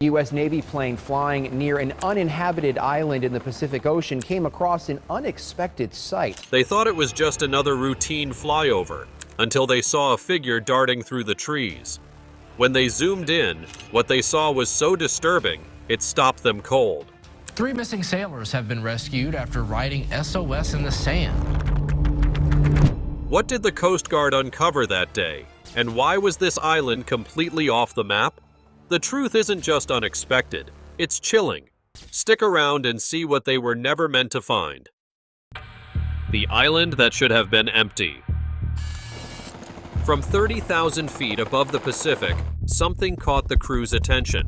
U.S. Navy plane flying near an uninhabited island in the Pacific Ocean came across an unexpected sight. They thought it was just another routine flyover until they saw a figure darting through the trees. When they zoomed in, what they saw was so disturbing, it stopped them cold. 3 missing sailors have been rescued after writing SOS in the sand. What did the Coast Guard uncover that day? And why was this island completely off the map? The truth isn't just unexpected, it's chilling. Stick around and see what they were never meant to find. The island that should have been empty. From 30,000 feet above the Pacific, something caught the crew's attention.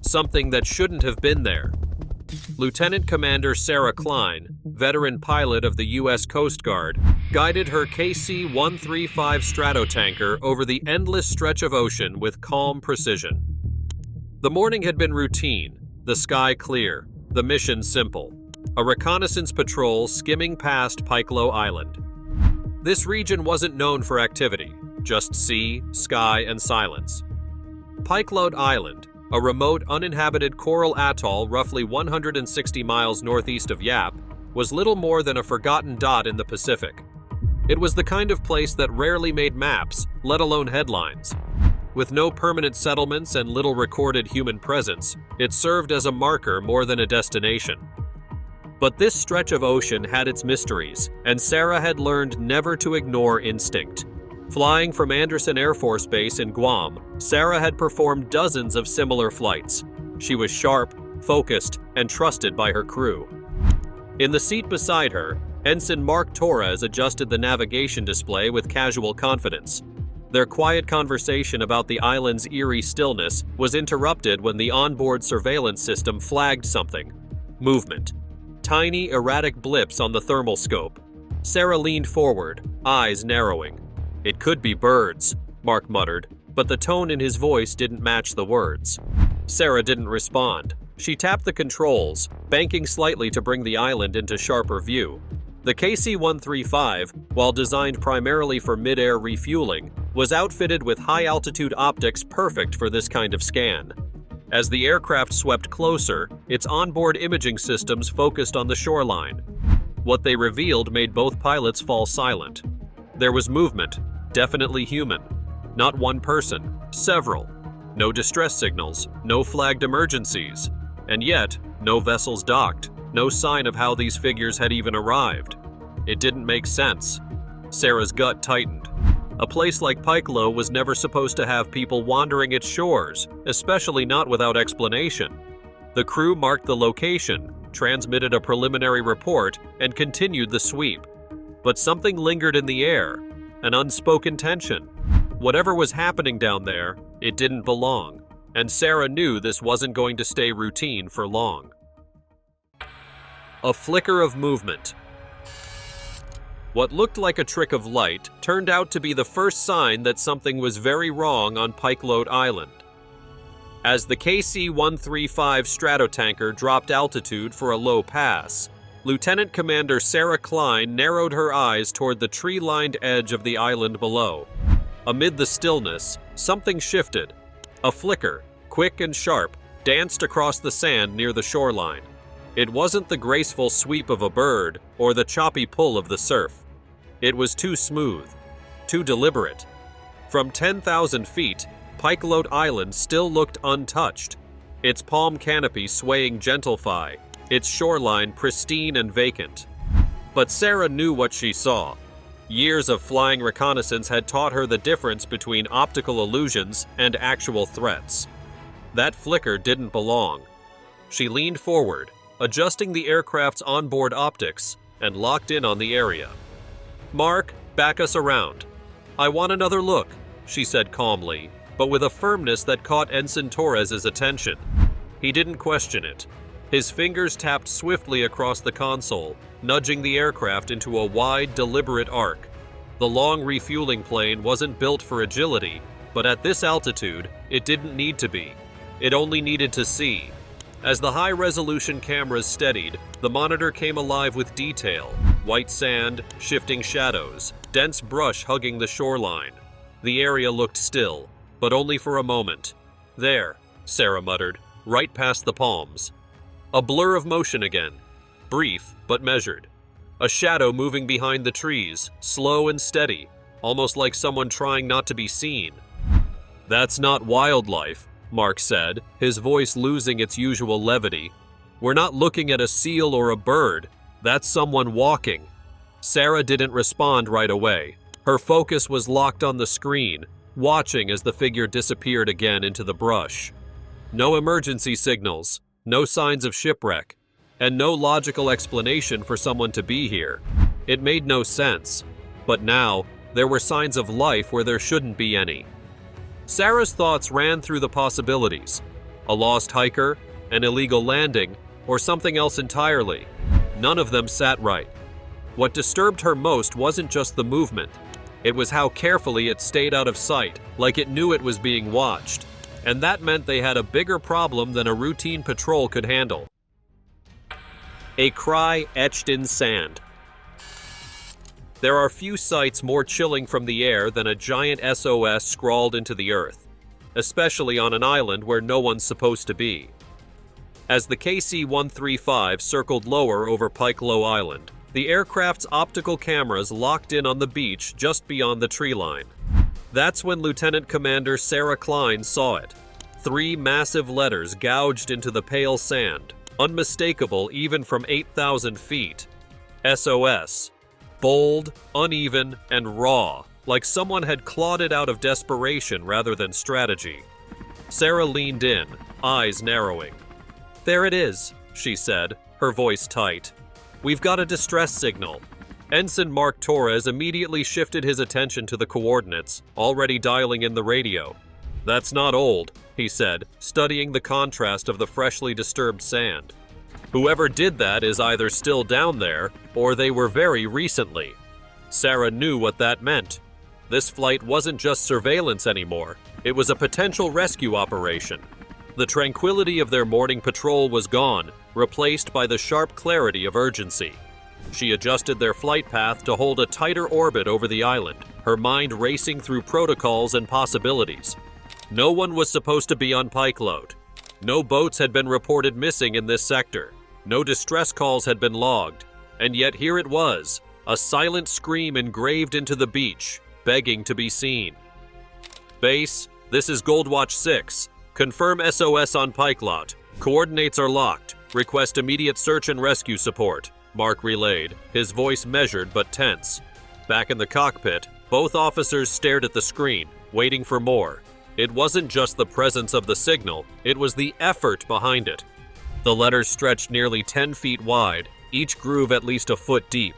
Something that shouldn't have been there. Lieutenant Commander Sarah Klein, veteran pilot of the U.S. Coast Guard, guided her KC-135 stratotanker over the endless stretch of ocean with calm precision. The morning had been routine, the sky clear, the mission simple. A reconnaissance patrol skimming past Pikelo Island. This region wasn't known for activity, just sea, sky, and silence. Pikelo Island, a remote, uninhabited coral atoll roughly 160 miles northeast of Yap, was little more than a forgotten dot in the Pacific. It was the kind of place that rarely made maps, let alone headlines. With no permanent settlements and little recorded human presence, it served as a marker more than a destination. But this stretch of ocean had its mysteries, and Sarah had learned never to ignore instinct. Flying from Andersen Air Force Base in Guam, Sarah had performed dozens of similar flights. She was sharp, focused, and trusted by her crew. In the seat beside her, Ensign Mark Torres adjusted the navigation display with casual confidence. Their quiet conversation about the island's eerie stillness was interrupted when the onboard surveillance system flagged something. Movement. Tiny, erratic blips on the thermal scope. Sarah leaned forward, eyes narrowing. "It could be birds," Mark muttered, but the tone in his voice didn't match the words. Sarah didn't respond. She tapped the controls, banking slightly to bring the island into sharper view. The KC-135, while designed primarily for mid-air refueling, was outfitted with high-altitude optics perfect for this kind of scan. As the aircraft swept closer, its onboard imaging systems focused on the shoreline. What they revealed made both pilots fall silent. There was movement, definitely human. Not one person, several. No distress signals, no flagged emergencies. And yet, no vessels docked, no sign of how these figures had even arrived. It didn't make sense. Sarah's gut tightened. A place like Pikelo was never supposed to have people wandering its shores, especially not without explanation. The crew marked the location, transmitted a preliminary report, and continued the sweep. But something lingered in the air, an unspoken tension. Whatever was happening down there, it didn't belong, and Sarah knew this wasn't going to stay routine for long. A flicker of movement. What looked like a trick of light turned out to be the first sign that something was very wrong on Pikelo Island. As the KC-135 stratotanker dropped altitude for a low pass, Lieutenant Commander Sarah Klein narrowed her eyes toward the tree-lined edge of the island below. Amid the stillness, something shifted. A flicker, quick and sharp, danced across the sand near the shoreline. It wasn't the graceful sweep of a bird or the choppy pull of the surf. It was too smooth, too deliberate. From 10,000 feet, Pikelo Island still looked untouched, its palm canopy swaying gentle-fi, its shoreline pristine and vacant. But Sarah knew what she saw. Years of flying reconnaissance had taught her the difference between optical illusions and actual threats. That flicker didn't belong. She leaned forward, adjusting the aircraft's onboard optics, and locked in on the area. "Mark, back us around." "I want another look," she said calmly, but with a firmness that caught Ensign Torres's attention. He didn't question it. His fingers tapped swiftly across the console, nudging the aircraft into a wide, deliberate arc. The long refueling plane wasn't built for agility, but at this altitude, it didn't need to be. It only needed to see. As the high-resolution cameras steadied, the monitor came alive with detail. White sand, shifting shadows, dense brush hugging the shoreline. The area looked still, but only for a moment. "There," Sarah muttered. right past the palms. A blur of motion again, brief but measured. A shadow moving behind the trees, slow and steady, almost like someone trying not to be seen. "That's not wildlife," Mark said, his voice losing its usual levity. "We're not looking at a seal or a bird. That's someone walking." Sarah didn't respond right away. Her focus was locked on the screen, watching as the figure disappeared again into the brush. No emergency signals, no signs of shipwreck, and no logical explanation for someone to be here. It made no sense, but now there were signs of life where there shouldn't be any. Sarah's thoughts ran through the possibilities: a lost hiker, an illegal landing, or something else entirely. None of them sat right. What disturbed her most wasn't just the movement. It was how carefully it stayed out of sight, like it knew it was being watched. And that meant they had a bigger problem than a routine patrol could handle. A cry etched in sand. There are few sights more chilling from the air than a giant SOS scrawled into the earth, especially on an island where no one's supposed to be. As the KC-135 circled lower over Pikelo Island, the aircraft's optical cameras locked in on the beach just beyond the tree line. That's when Lieutenant Commander Sarah Klein saw it. 3 massive letters gouged into the pale sand, unmistakable even from 8,000 feet. SOS. Bold, uneven, and raw, like someone had clawed it out of desperation rather than strategy. Sarah leaned in, eyes narrowing. "There it is," she said, her voice tight. "We've got a distress signal." Ensign Mark Torres immediately shifted his attention to the coordinates, already dialing in the radio. "That's not old," he said, studying the contrast of the freshly disturbed sand. "Whoever did that is either still down there, or they were very recently." Sarah knew what that meant. This flight wasn't just surveillance anymore, it was a potential rescue operation. The tranquility of their morning patrol was gone, replaced by the sharp clarity of urgency. She adjusted their flight path to hold a tighter orbit over the island, her mind racing through protocols and possibilities. No one was supposed to be on Pikelo. No boats had been reported missing in this sector. No distress calls had been logged. And yet here it was, a silent scream engraved into the beach, begging to be seen. "Base, this is Goldwatch 6. Confirm SOS on Pikelo. Coordinates are locked. Request immediate search and rescue support," Mark relayed, his voice measured but tense. Back in the cockpit, both officers stared at the screen, waiting for more. It wasn't just the presence of the signal, it was the effort behind it. The letters stretched nearly 10 feet wide, each groove at least a foot deep.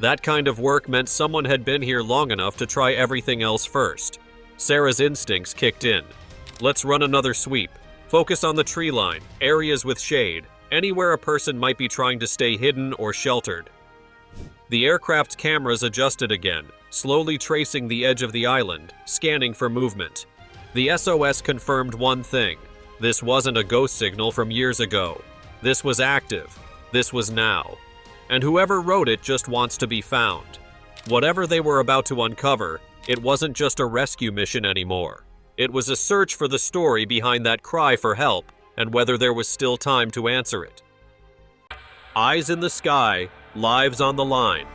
That kind of work meant someone had been here long enough to try everything else first. Sarah's instincts kicked in. "Let's run another sweep. Focus on the tree line, areas with shade, anywhere a person might be trying to stay hidden or sheltered." The aircraft's cameras adjusted again, slowly tracing the edge of the island, scanning for movement. The SOS confirmed one thing. This wasn't a ghost signal from years ago. This was active. This was now. And whoever wrote it just wants to be found. Whatever they were about to uncover, it wasn't just a rescue mission anymore. It was a search for the story behind that cry for help, and whether there was still time to answer it. Eyes in the sky, lives on the line.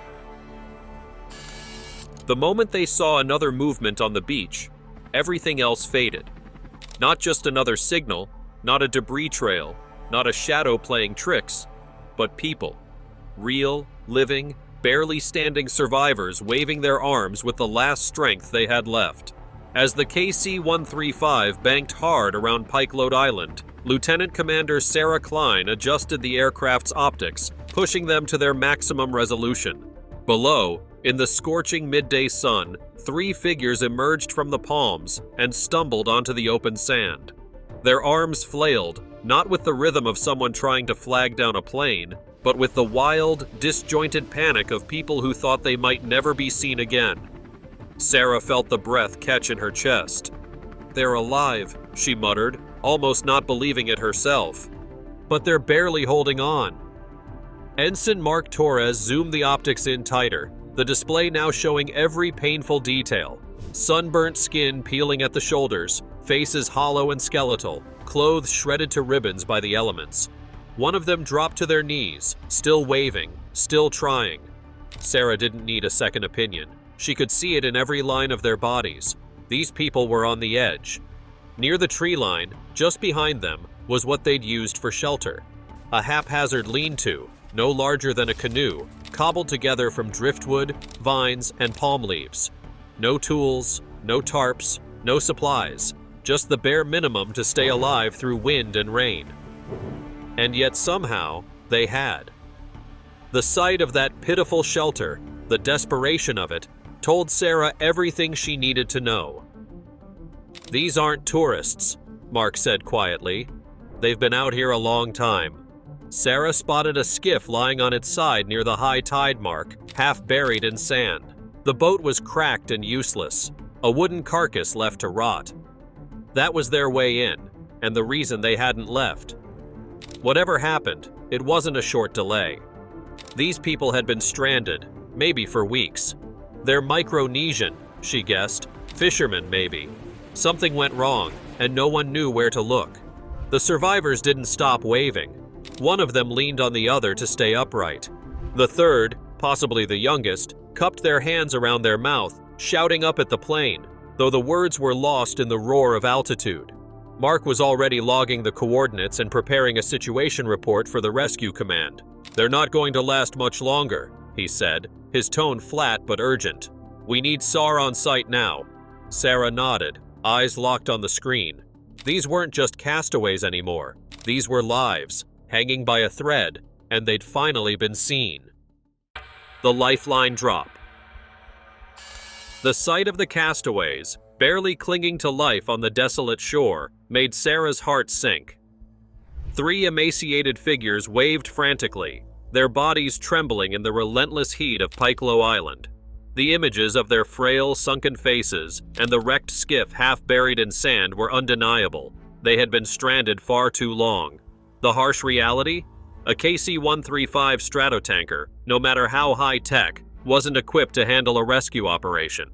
The moment they saw another movement on the beach, everything else faded. Not just another signal, not a debris trail, not a shadow playing tricks, but people. Real, living, barely standing survivors waving their arms with the last strength they had left. As the KC-135 banked hard around Pikelo Island, Lieutenant Commander Sarah Klein adjusted the aircraft's optics, pushing them to their maximum resolution. Below, in the scorching midday sun, 3 figures emerged from the palms and stumbled onto the open sand. Their arms flailed, not with the rhythm of someone trying to flag down a plane, but with the wild, disjointed panic of people who thought they might never be seen again. Sarah felt the breath catch in her chest. "They're alive," she muttered, almost not believing it herself. "But they're barely holding on." Ensign Mark Torres zoomed the optics in tighter, the display now showing every painful detail. Sunburnt skin peeling at the shoulders, faces hollow and skeletal, clothes shredded to ribbons by the elements. One of them dropped to their knees, still waving, still trying. Sarah didn't need a second opinion. She could see it in every line of their bodies. These people were on the edge. Near the tree line, just behind them, was what they'd used for shelter. A haphazard lean-to, no larger than a canoe, cobbled together from driftwood, vines, and palm leaves. No tools, no tarps, no supplies, just the bare minimum to stay alive through wind and rain. And yet somehow, they had. The sight of that pitiful shelter, the desperation of it, told Sarah everything she needed to know. "These aren't tourists," Mark said quietly. "They've been out here a long time." Sarah spotted a skiff lying on its side near the high tide mark, half buried in sand. The boat was cracked and useless, a wooden carcass left to rot. That was their way in, and the reason they hadn't left. Whatever happened, it wasn't a short delay. These people had been stranded, maybe for weeks. They're Micronesian, she guessed, fishermen maybe. Something went wrong, and no one knew where to look. The survivors didn't stop waving. One of them leaned on the other to stay upright. The third, possibly the youngest, cupped their hands around their mouth, shouting up at the plane, though the words were lost in the roar of altitude. Mark was already logging the coordinates and preparing a situation report for the rescue command. "They're not going to last much longer," he said, his tone flat but urgent. "We need SAR on site now." Sarah nodded, eyes locked on the screen. These weren't just castaways anymore. These were lives, hanging by a thread, and they'd finally been seen. The Lifeline Drop. The sight of the castaways, barely clinging to life on the desolate shore, made Sarah's heart sink. 3 emaciated figures waved frantically, their bodies trembling in the relentless heat of Pikelo Island. The images of their frail, sunken faces and the wrecked skiff half buried in sand were undeniable. They had been stranded far too long. The harsh reality? A KC-135 stratotanker, no matter how high-tech, wasn't equipped to handle a rescue operation.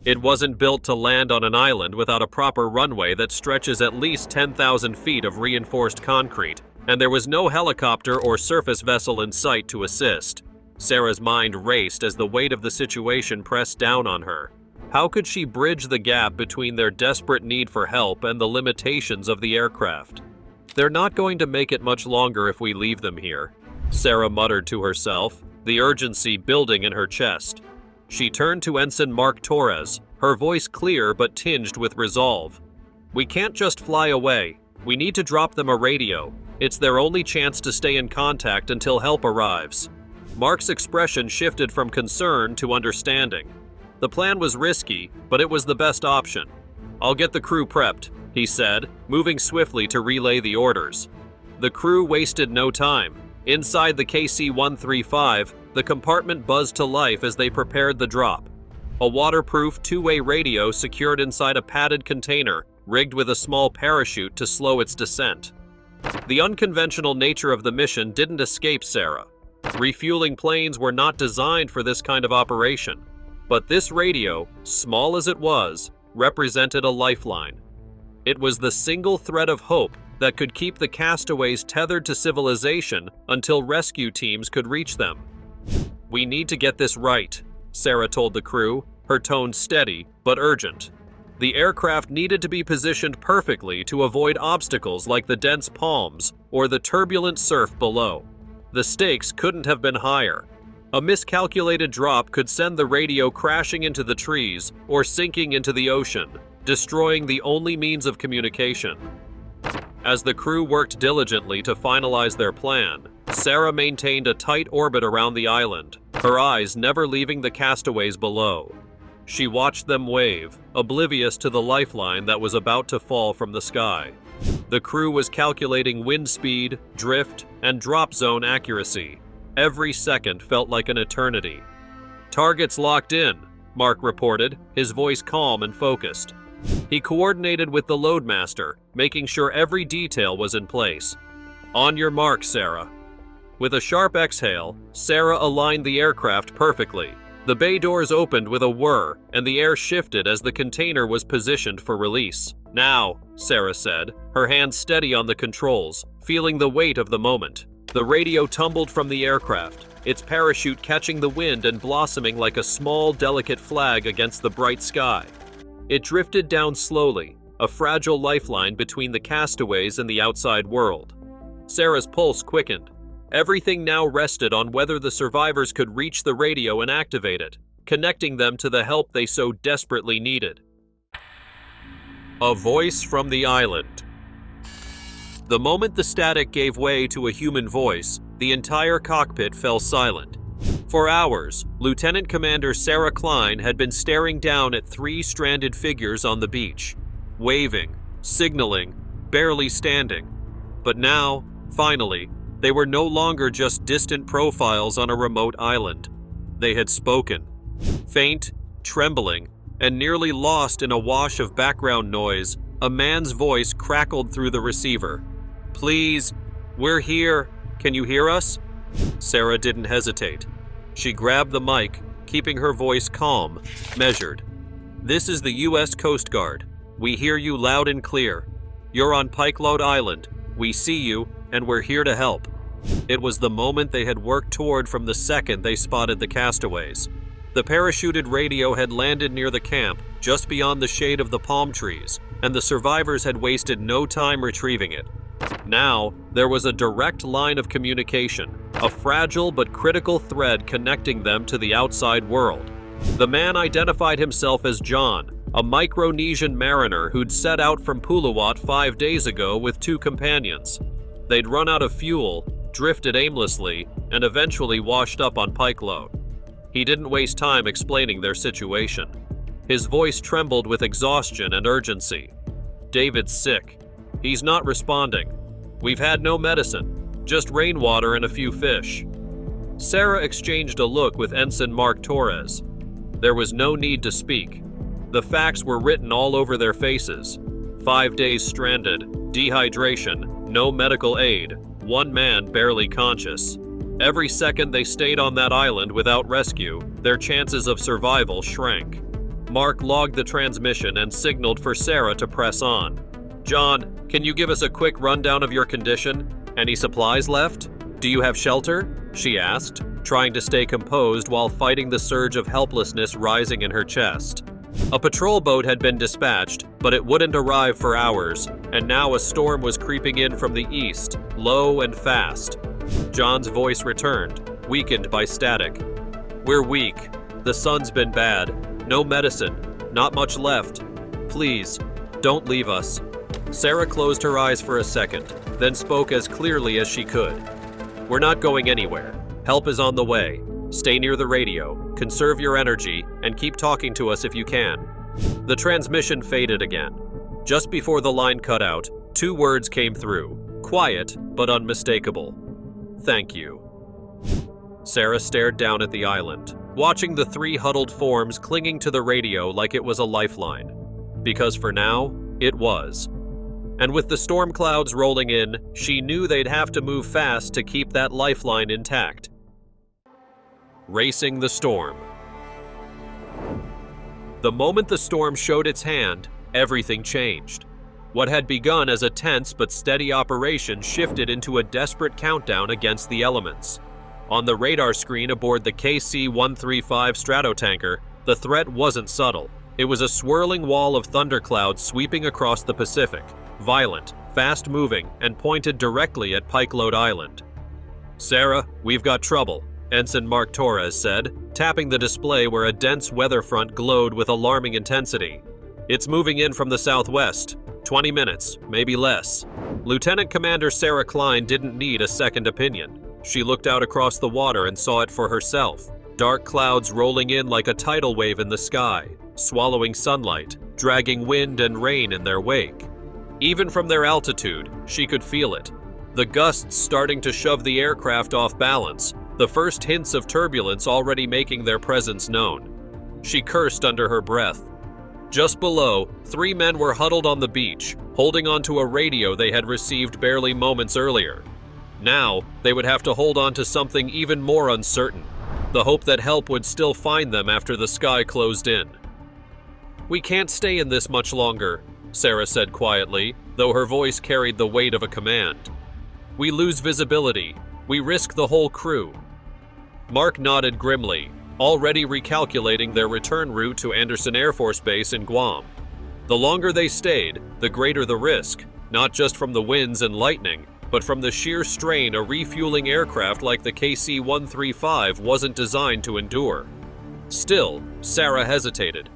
It wasn't built to land on an island without a proper runway that stretches at least 10,000 feet of reinforced concrete, and there was no helicopter or surface vessel in sight to assist. Sarah's mind raced as the weight of the situation pressed down on her. How could she bridge the gap between their desperate need for help and the limitations of the aircraft? "They're not going to make it much longer if we leave them here," Sarah muttered to herself, the urgency building in her chest. She turned to Ensign Mark Torres, her voice clear but tinged with resolve. "We can't just fly away. We need to drop them a radio. It's their only chance to stay in contact until help arrives." Mark's expression shifted from concern to understanding. The plan was risky, but it was the best option. "I'll get the crew prepped," he said, moving swiftly to relay the orders. The crew wasted no time. Inside the KC-135, the compartment buzzed to life as they prepared the drop. A waterproof two-way radio secured inside a padded container, rigged with a small parachute to slow its descent. The unconventional nature of the mission didn't escape Sarah. Refueling planes were not designed for this kind of operation. But this radio, small as it was, represented a lifeline. It was the single thread of hope that could keep the castaways tethered to civilization until rescue teams could reach them. "We need to get this right," Sarah told the crew, her tone steady but urgent. The aircraft needed to be positioned perfectly to avoid obstacles like the dense palms or the turbulent surf below. The stakes couldn't have been higher. A miscalculated drop could send the radio crashing into the trees or sinking into the ocean, destroying the only means of communication. As the crew worked diligently to finalize their plan, Sarah maintained a tight orbit around the island, her eyes never leaving the castaways below. She watched them wave, oblivious to the lifeline that was about to fall from the sky. The crew was calculating wind speed, drift, and drop zone accuracy. Every second felt like an eternity. "Targets locked in," Mark reported, his voice calm and focused. He coordinated with the loadmaster, making sure every detail was in place. "On your mark, Sarah." With a sharp exhale, Sarah aligned the aircraft perfectly. The bay doors opened with a whir, and the air shifted as the container was positioned for release. "Now," Sarah said, her hands steady on the controls, feeling the weight of the moment. The radio tumbled from the aircraft, its parachute catching the wind and blossoming like a small, delicate flag against the bright sky. It drifted down slowly, a fragile lifeline between the castaways and the outside world. Sarah's pulse quickened. Everything now rested on whether the survivors could reach the radio and activate it, connecting them to the help they so desperately needed. A voice from the island. The moment the static gave way to a human voice, the entire cockpit fell silent. For hours, Lieutenant Commander Sarah Klein had been staring down at three stranded figures on the beach, waving, signaling, barely standing. But now, finally, they were no longer just distant profiles on a remote island. They had spoken. Faint, trembling, and nearly lost in a wash of background noise, a man's voice crackled through the receiver. "Please, we're here. Can you hear us?" Sarah didn't hesitate. She grabbed the mic, keeping her voice calm, measured. "This is the U.S. Coast Guard. We hear you loud and clear. You're on Pikelo Island. We see you, and we're here to help." It was the moment they had worked toward from the second they spotted the castaways. The parachuted radio had landed near the camp, just beyond the shade of the palm trees, and the survivors had wasted no time retrieving it. Now, there was a direct line of communication, a fragile but critical thread connecting them to the outside world. The man identified himself as John, a Micronesian mariner who'd set out from Puluwat 5 days ago with 2 companions. They'd run out of fuel, drifted aimlessly, and eventually washed up on Pikelo. He didn't waste time explaining their situation. His voice trembled with exhaustion and urgency. "David's sick. He's not responding. We've had no medicine, just rainwater and a few fish." Sarah exchanged a look with Ensign Mark Torres. There was no need to speak. The facts were written all over their faces. 5 days stranded, dehydration, no medical aid, 1 man barely conscious. Every second they stayed on that island without rescue, their chances of survival shrank. Mark logged the transmission and signaled for Sarah to press on. "John, can you give us a quick rundown of your condition? Any supplies left? Do you have shelter?" she asked, trying to stay composed while fighting the surge of helplessness rising in her chest. A patrol boat had been dispatched, but it wouldn't arrive for hours, and now a storm was creeping in from the east, low and fast. John's voice returned, weakened by static. "We're weak. The sun's been bad. No medicine. Not much left. Please, don't leave us." Sarah closed her eyes for a second, then spoke as clearly as she could. "We're not going anywhere. Help is on the way. Stay near the radio, conserve your energy, and keep talking to us if you can." The transmission faded again. Just before the line cut out, 2 words came through, quiet but unmistakable. "Thank you." Sarah stared down at the island, watching the 3 huddled forms clinging to the radio like it was a lifeline. Because for now, it was. And with the storm clouds rolling in, she knew they'd have to move fast to keep that lifeline intact. Racing the storm. The moment the storm showed its hand, everything changed. What had begun as a tense but steady operation shifted into a desperate countdown against the elements. On the radar screen aboard the KC-135 Stratotanker, the threat wasn't subtle. It was a swirling wall of thunderclouds sweeping across the Pacific, violent, fast-moving, and pointed directly at Pikelo Island. "Sarah, we've got trouble," Ensign Mark Torres said, tapping the display where a dense weather front glowed with alarming intensity. "It's moving in from the southwest. 20 minutes, maybe less." Lieutenant Commander Sarah Klein didn't need a second opinion. She looked out across the water and saw it for herself. Dark clouds rolling in like a tidal wave in the sky, swallowing sunlight, dragging wind and rain in their wake. Even from their altitude, she could feel it. The gusts starting to shove the aircraft off balance, the first hints of turbulence already making their presence known. She cursed under her breath. Just below, 3 men were huddled on the beach, holding onto a radio they had received barely moments earlier. Now, they would have to hold on to something even more uncertain, the hope that help would still find them after the sky closed in. "We can't stay in this much longer," Sarah said quietly, though her voice carried the weight of a command. "We lose visibility. We risk the whole crew." Mark nodded grimly, already recalculating their return route to Andersen Air Force Base in Guam. The longer they stayed, the greater the risk, not just from the winds and lightning, but from the sheer strain a refueling aircraft like the KC-135 wasn't designed to endure. Still, Sarah hesitated.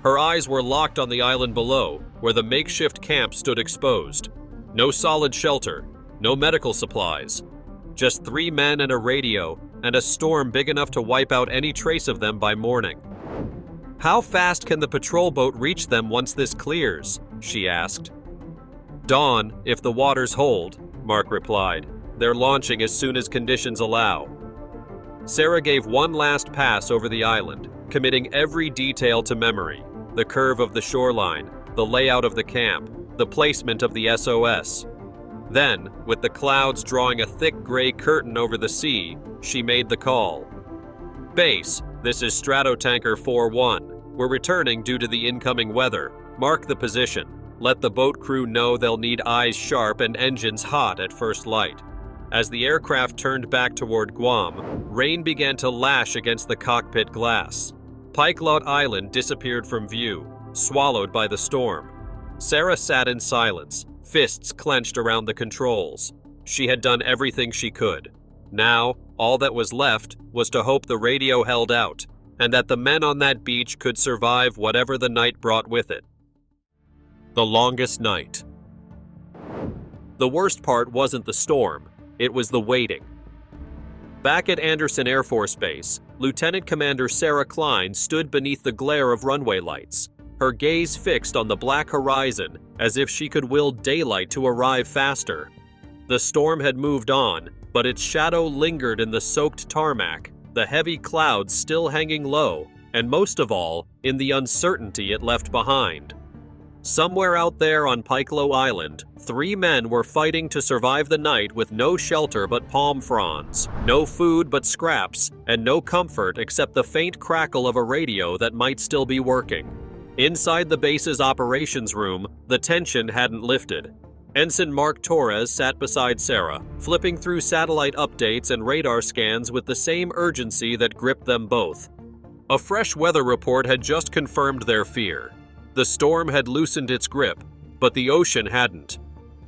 Her eyes were locked on the island below, where the makeshift camp stood exposed. No solid shelter, no medical supplies. Just 3 men and a radio, and a storm big enough to wipe out any trace of them by morning. "How fast can the patrol boat reach them once this clears?" she asked. "Dawn, if the waters hold," Mark replied. "They're launching as soon as conditions allow." Sarah gave one last pass over the island, committing every detail to memory: the curve of the shoreline, the layout of the camp, the placement of the SOS. Then, with the clouds drawing a thick gray curtain over the sea, she made the call. "Base, this is Stratotanker 4-1. We're returning due to the incoming weather. Mark the position. Let the boat crew know they'll need eyes sharp and engines hot at first light." As the aircraft turned back toward Guam, rain began to lash against the cockpit glass. Pikelo Island disappeared from view, swallowed by the storm. Sarah sat in silence, fists clenched around the controls. She had done everything she could. Now, all that was left was to hope the radio held out, and that the men on that beach could survive whatever the night brought with it. The longest night. The worst part wasn't the storm, it was the waiting. Back at Andersen Air Force Base, Lieutenant Commander Sarah Klein stood beneath the glare of runway lights, her gaze fixed on the black horizon as if she could will daylight to arrive faster. The storm had moved on, but its shadow lingered in the soaked tarmac, the heavy clouds still hanging low, and most of all, in the uncertainty it left behind. Somewhere out there on Pikelo Island, 3 men were fighting to survive the night with no shelter but palm fronds, no food but scraps, and no comfort except the faint crackle of a radio that might still be working. Inside the base's operations room, the tension hadn't lifted. Ensign Mark Torres sat beside Sarah, flipping through satellite updates and radar scans with the same urgency that gripped them both. A fresh weather report had just confirmed their fear. The storm had loosened its grip, but the ocean hadn't.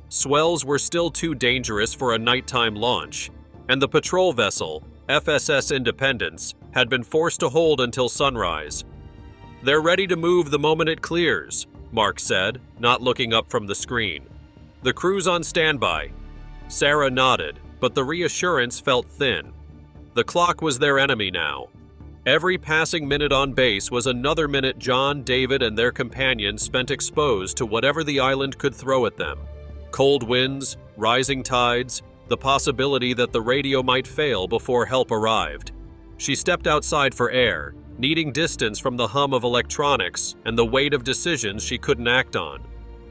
Swells were still too dangerous for a nighttime launch, and the patrol vessel, FSS Independence, had been forced to hold until sunrise. "They're ready to move the moment it clears," Mark said, not looking up from the screen. "The crew's on standby." Sarah nodded, but the reassurance felt thin. The clock was their enemy now. Every passing minute on base was another minute John, David, and their companions spent exposed to whatever the island could throw at them. Cold winds, rising tides, the possibility that the radio might fail before help arrived. She stepped outside for air, needing distance from the hum of electronics and the weight of decisions she couldn't act on.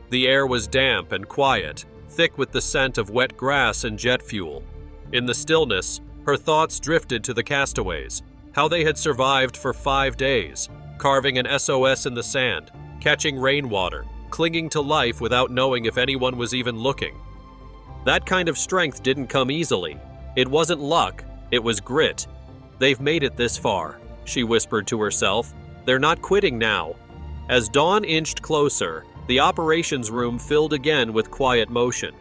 The air was damp and quiet, thick with the scent of wet grass and jet fuel. In the stillness, her thoughts drifted to the castaways, how they had survived for 5 days, carving an SOS in the sand, catching rainwater, clinging to life without knowing if anyone was even looking. That kind of strength didn't come easily. It wasn't luck, it was grit. "They've made it this far," she whispered to herself. "They're not quitting now." As dawn inched closer, the operations room filled again with quiet motion.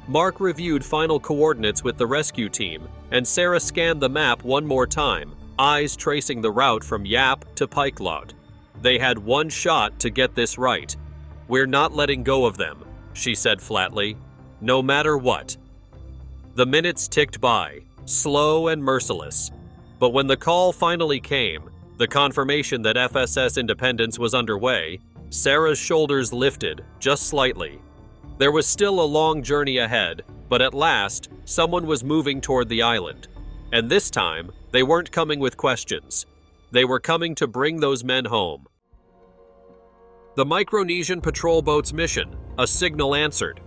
Mark reviewed final coordinates with the rescue team, and Sarah scanned the map one more time, eyes tracing the route from Yap to Pikelo. They had one shot to get this right. "We're not letting go of them," she said flatly, "no matter what." The minutes ticked by, slow and merciless. But when the call finally came, the confirmation that FSS Independence was underway, Sarah's shoulders lifted, just slightly. There was still a long journey ahead, but at last, someone was moving toward the island. And this time, they weren't coming with questions. They were coming to bring those men home. The Micronesian patrol boat's mission, a signal answered.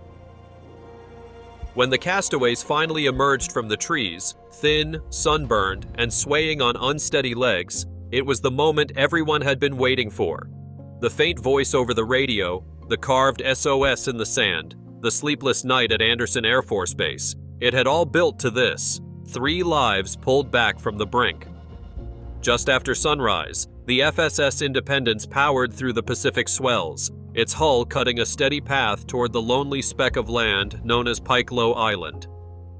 When the castaways finally emerged from the trees, thin, sunburned, and swaying on unsteady legs, it was the moment everyone had been waiting for. The faint voice over the radio, The carved SOS in the sand, the sleepless night at Andersen Air Force Base. It had all built to this: 3 lives pulled back from the brink. Just after sunrise, the FSS Independence powered through the Pacific swells, its hull cutting a steady path toward the lonely speck of land known as Pikelo Island.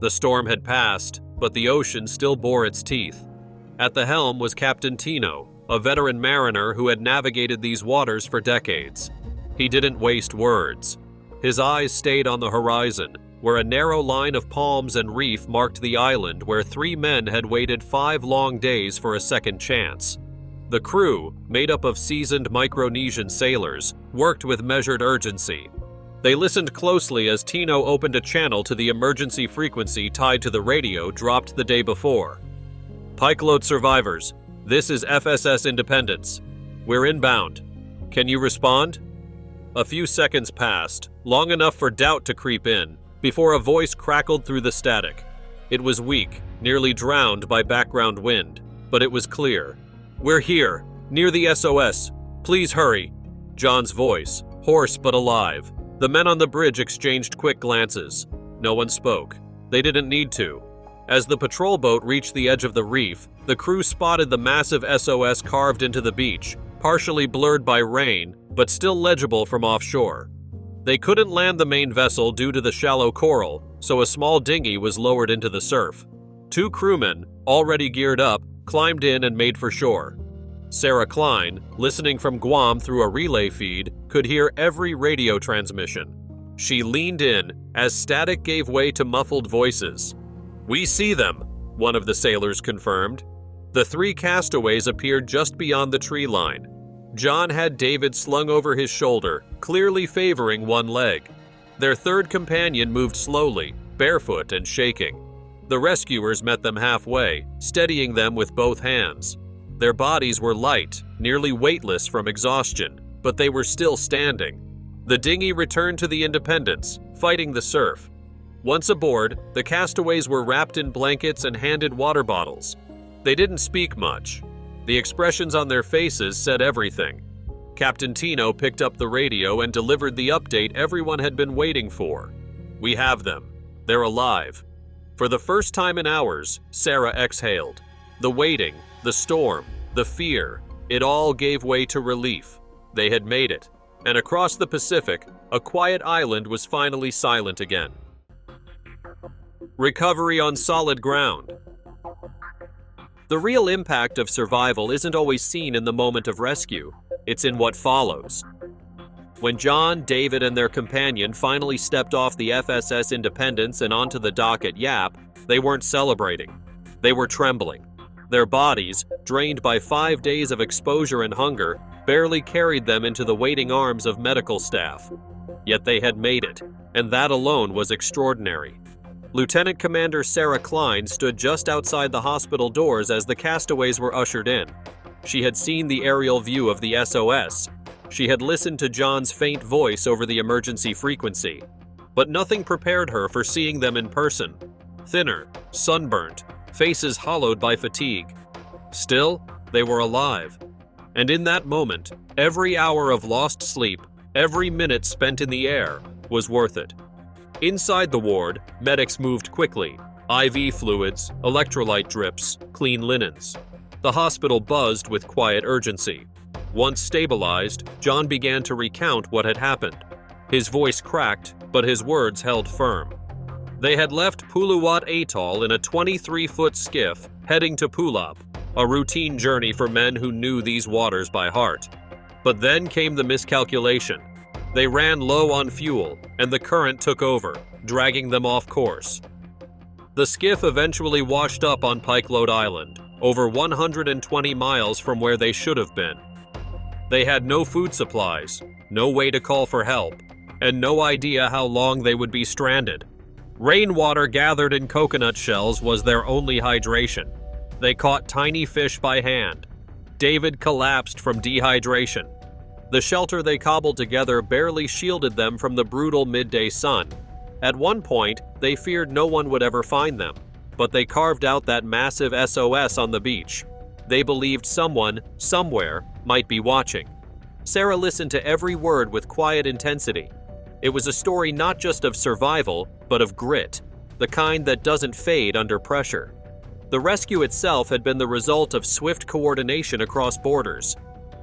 The storm had passed, but the ocean still bore its teeth. At the helm was Captain Tino, a veteran mariner who had navigated these waters for decades. He didn't waste words. His eyes stayed on the horizon, where a narrow line of palms and reef marked the island where 3 men had waited 5 long days for a second chance. The crew, made up of seasoned Micronesian sailors, worked with measured urgency. They listened closely as Tino opened a channel to the emergency frequency tied to the radio dropped the day before. "Pikelo survivors, this is FSS Independence. We're inbound. Can you respond?" A few seconds passed, long enough for doubt to creep in, before a voice crackled through the static. It was weak, nearly drowned by background wind, but it was clear. "We're here, near the SOS. Please hurry." John's voice, hoarse but alive. The men on the bridge exchanged quick glances. No one spoke. They didn't need to. As the patrol boat reached the edge of the reef, the crew spotted the massive SOS carved into the beach, partially blurred by rain, but still legible from offshore. They couldn't land the main vessel due to the shallow coral, so a small dinghy was lowered into the surf. 2 crewmen, already geared up, climbed in and made for shore. Sarah Klein, listening from Guam through a relay feed, could hear every radio transmission. She leaned in as static gave way to muffled voices. "We see them," one of the sailors confirmed. The 3 castaways appeared just beyond the tree line. John had David slung over his shoulder, clearly favoring one leg. Their third companion moved slowly, barefoot and shaking. The rescuers met them halfway, steadying them with both hands. Their bodies were light, nearly weightless from exhaustion, but they were still standing. The dinghy returned to the Independence, fighting the surf. Once aboard, the castaways were wrapped in blankets and handed water bottles. They didn't speak much. The expressions on their faces said everything. Captain Tino picked up the radio and delivered the update everyone had been waiting for. "We have them. They're alive." For the first time in hours, Sarah exhaled. The waiting, the storm, the fear, it all gave way to relief. They had made it, and across the Pacific, a quiet island was finally silent again. Recovery on solid ground. The real impact of survival isn't always seen in the moment of rescue, it's in what follows. When John, David, and their companion finally stepped off the FSS Independence and onto the dock at Yap, they weren't celebrating. They were trembling. Their bodies, drained by 5 days of exposure and hunger, barely carried them into the waiting arms of medical staff. Yet they had made it, and that alone was extraordinary. Lieutenant Commander Sarah Klein stood just outside the hospital doors as the castaways were ushered in. She had seen the aerial view of the SOS. She had listened to John's faint voice over the emergency frequency. But nothing prepared her for seeing them in person. Thinner, sunburnt, faces hollowed by fatigue. Still, they were alive. And in that moment, every hour of lost sleep, every minute spent in the air, was worth it. Inside the ward, medics moved quickly. IV fluids, electrolyte drips, clean linens. The hospital buzzed with quiet urgency. Once stabilized, John began to recount what had happened. His voice cracked, but his words held firm. They had left Puluwat Atoll in a 23-foot skiff, heading to Pulap, a routine journey for men who knew these waters by heart. But then came the miscalculation. They ran low on fuel, and the current took over, dragging them off course. The skiff eventually washed up on Pikelo Island, over 120 miles from where they should have been. They had no food supplies, no way to call for help, and no idea how long they would be stranded. Rainwater gathered in coconut shells was their only hydration. They caught tiny fish by hand. David collapsed from dehydration. The shelter they cobbled together barely shielded them from the brutal midday sun. At one point, they feared no one would ever find them, but they carved out that massive SOS on the beach. They believed someone, somewhere, might be watching. Sarah listened to every word with quiet intensity. It was a story not just of survival, but of grit, the kind that doesn't fade under pressure. The rescue itself had been the result of swift coordination across borders.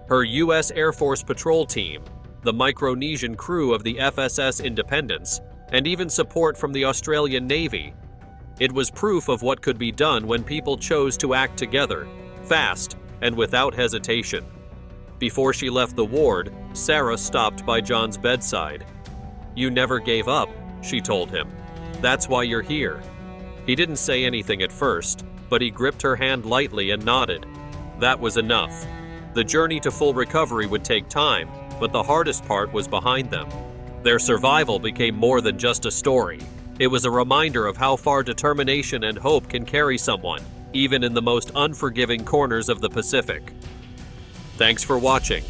Her U.S. Air Force patrol team, the Micronesian crew of the FSS Independence, and even support from the Australian Navy. It was proof of what could be done when people chose to act together, fast and without hesitation. Before she left the ward, Sarah stopped by John's bedside. "You never gave up," she told him. "That's why you're here." He didn't say anything at first, but he gripped her hand lightly and nodded. That was enough. The journey to full recovery would take time, but the hardest part was behind them. Their survival became more than just a story. It was a reminder of how far determination and hope can carry someone, even in the most unforgiving corners of the Pacific. Thanks for watching.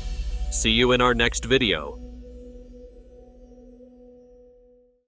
See you in our next video.